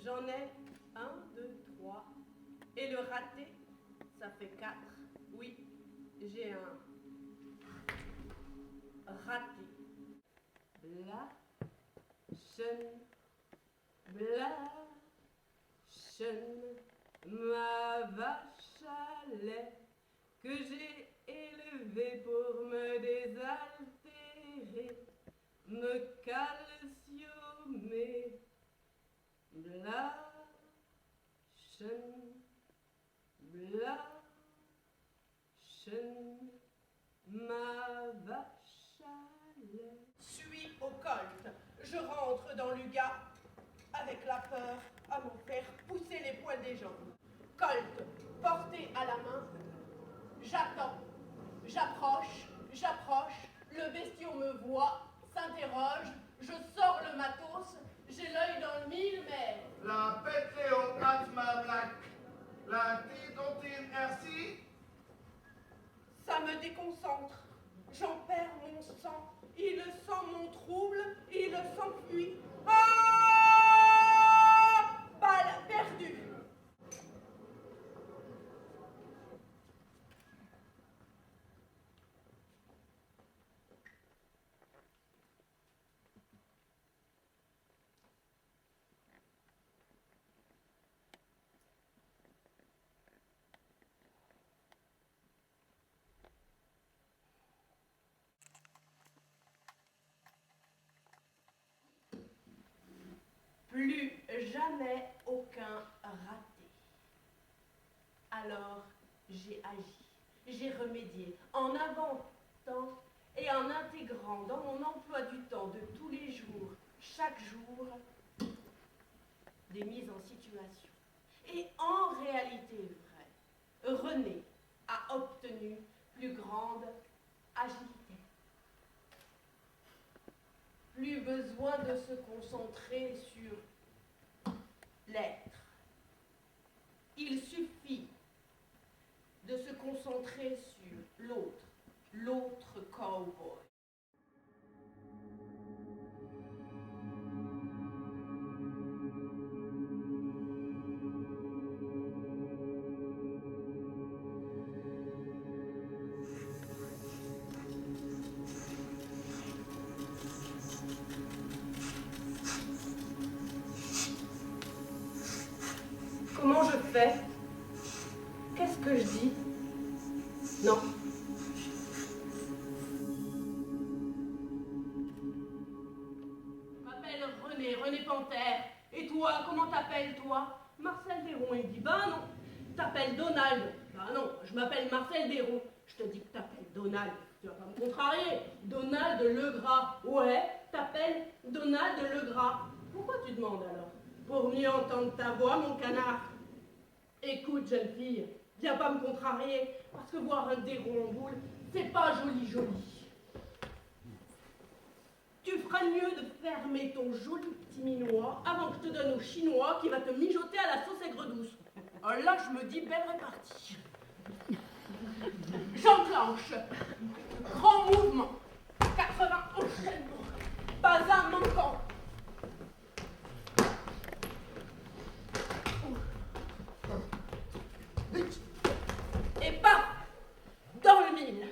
J'en ai 1, 2, 3. Et le raté, ça fait 4. Oui, j'ai un raté. Blachen, ma vache à lait que j'ai élevée pour me désaltérer, me calciumer. Blachen, ma vache à lait. Suis au colt, je rentre dans l'Uga avec la peur à m'en faire pousser les poils des jambes. Colt, porté à la main, j'attends, j'approche, le bestiau me voit, s'interroge, je sors le matos, j'ai l'œil dans le mille, mais... La Pétléo Atma Black, la Tidontine RC. Ça me déconcentre, j'en perds mon sang, il sent mon trouble, il s'enfuit. Ah! Balle perdue. Plus jamais aucun raté. Alors j'ai agi, j'ai remédié en inventant et en intégrant dans mon emploi du temps de tous les jours, chaque jour, des mises en situation. Et en réalité vraie, René a obtenu plus grande agilité. Plus besoin de se concentrer sur l'être. Il suffit de se concentrer sur l'autre cowboy. Comment je fais? Qu'est-ce que je dis? Non. Je m'appelle René Panthère. Et toi, comment t'appelles-toi? Marcel Déron. Il dit, ben non. T'appelles Donald. Ben non, je m'appelle Marcel Déron. Je te dis que t'appelles Donald. Tu vas pas me contrarier. Donald Legras. Ouais, t'appelles Donald Legras. Pourquoi tu demandes alors? Pour mieux entendre ta voix, mon canard. Écoute, jeune fille, viens pas me contrarier, parce que voir un déron en boule, c'est pas joli. Tu ferais mieux de fermer ton joli petit minois avant que je te donne au chinois qui va te mijoter à la sauce aigre douce. Oh là, je me dis belle répartie. J'enclenche. Grand mouvement. 80 enchaînements. Pas un manquant. Et paf, dans le mille.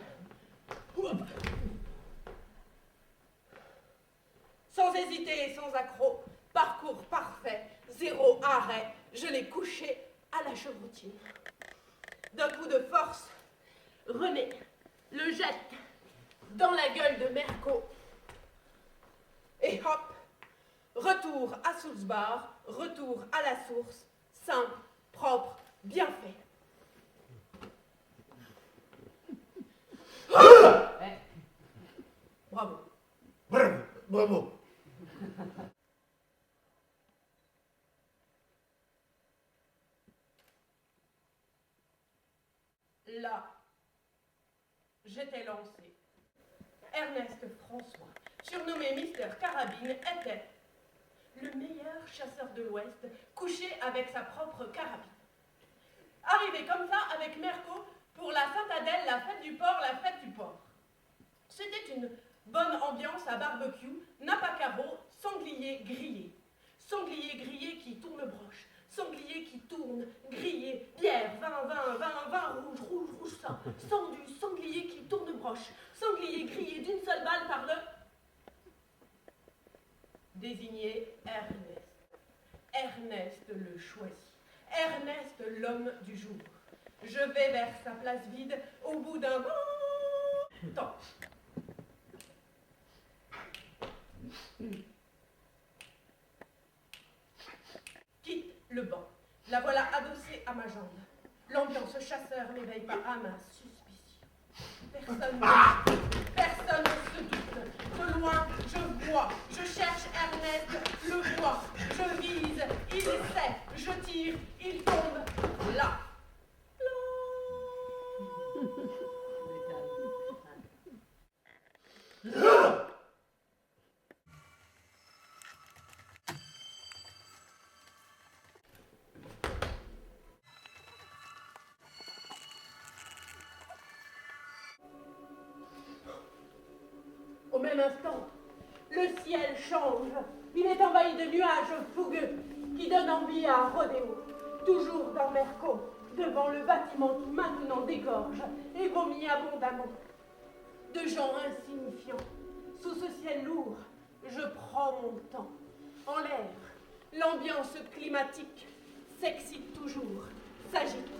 Sans hésiter et sans accroc, parcours parfait, zéro arrêt, je l'ai couché à la chevrotine. D'un coup de force, René le jette dans la gueule de Merco. Et hop, retour à Soulsbar, retour à la source, simple, propre, bien fait. Bravo. Bravo. Là, j'étais lancé. Ernest François, surnommé Mister Carabine, était le meilleur chasseur de l'Ouest, couché avec sa propre carabine. Arrivé comme ça avec Merco pour la Sainte-Adèle, la fête du porc. C'était une bonne ambiance à barbecue, nappe à carreaux, sanglier grillé. Sanglier grillé qui tourne broche. Sanglier qui tourne, grillé, bière, vin rouge, rouge sang. Sang du sanglier qui tourne broche. Sanglier grillé d'une seule balle par le... Désigné Ernest. Ernest le choisi. Ernest l'homme du jour. Je vais vers sa place vide au bout d'un bon temps. Quitte le banc. La voilà adossée à ma jambe. L'ambiance chasseur n'éveille pas à ma suspicion. Personne ne se doute. De loin, je vois. Je cherche Ernest, le vois. Je vise, il essaie. Je tire, il tombe. Là. Au même instant, le ciel change. Il est envahi de nuages fougueux qui donnent envie à Rodéo. Toujours dans Merco, devant le bâtiment qui maintenant dégorge et vomit abondamment. De gens insignifiants, sous ce ciel lourd, je prends mon temps. En l'air, l'ambiance climatique s'excite toujours, s'agite.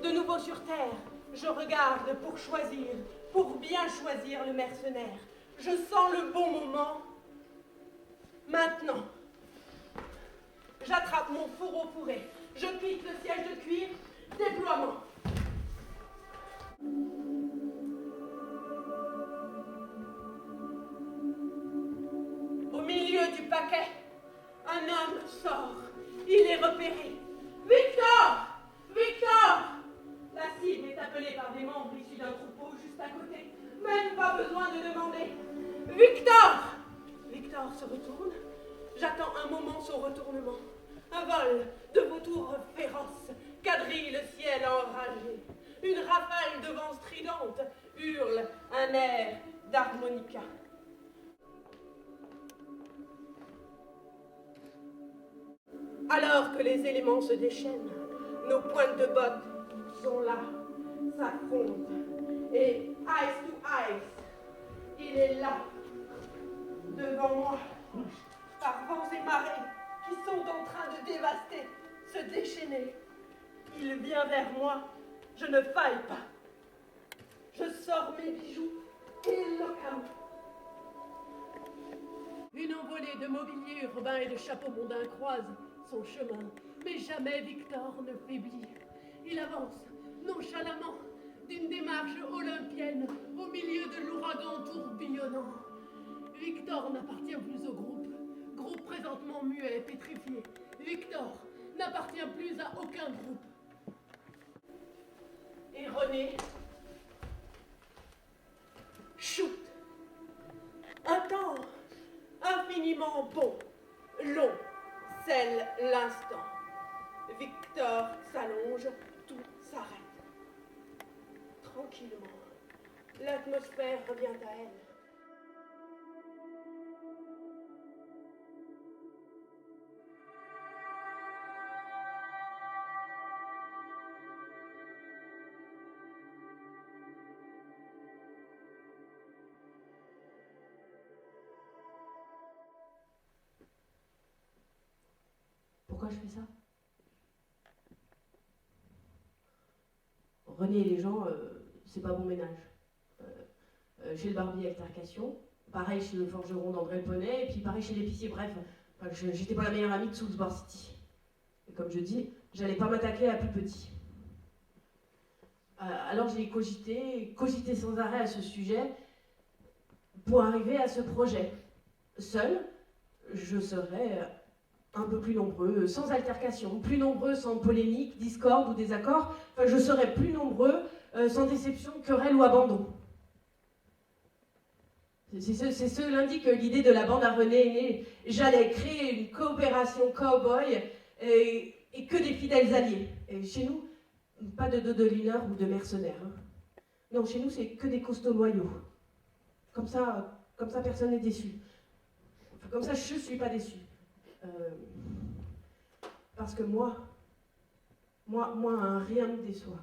De nouveau sur terre, je regarde pour choisir, pour bien choisir le mercenaire. Je sens le bon moment. Maintenant, j'attrape mon fourreau fourré. Je quitte le siège de cuir. Déploiement. Au milieu du paquet, un homme sort. Il est repéré. Victor! Victor! La cible est appelée par des membres issus d'un troupeau juste à côté. Même pas besoin de demander. Victor! Victor se retourne. J'attends un moment son retournement. Un vol de vautours féroces quadrille le ciel enragé. Une rafale de vent stridente hurle un air d'harmonica. Alors que les éléments se déchaînent, nos pointes de bottes sont là, s'affrontent. Et ice to ice, il est là, devant moi, par vents et marées qui sont en train de dévaster, se déchaîner. Il vient vers moi, je ne faille pas. Je sors mes bijoux éloquemment. Une envolée de mobilier urbain et de chapeaux mondains croise son chemin, mais jamais Victor ne faiblit. Il avance, nonchalamment, d'une démarche olympienne, au milieu de l'ouragan tourbillonnant. Victor n'appartient plus au groupe présentement muet, pétrifié. Victor n'appartient plus à aucun groupe. Et René shoot. Un temps infiniment bon, long, scelle l'instant. Victor s'allonge, tout s'arrête. Tranquillement, l'atmosphère revient à elle. Pourquoi je fais ça? René et les gens, c'est pas bon ménage. Chez le barbier, altercation. Pareil chez le forgeron d'André Poney, et puis pareil chez l'épicier. Bref, j'étais pas la meilleure amie de Soulsbar City. Et comme je dis, j'allais pas m'attaquer à plus petit. Alors j'ai cogité sans arrêt à ce sujet pour arriver à ce projet. Seul, je serais un peu plus nombreux, sans altercation, plus nombreux sans polémique, discorde ou désaccord. Enfin, je serais plus nombreux sans déception, querelle ou abandon. C'est ce lundi que l'idée de la bande à René est née. J'allais créer une coopération cow-boy et que des fidèles alliés. Et chez nous, pas de dodelineurs ou de mercenaires. Hein. Non, chez nous, c'est que des costauds loyaux. Comme ça, personne n'est déçu. Enfin, comme ça, je suis pas déçu. Parce que moi, rien me déçoit.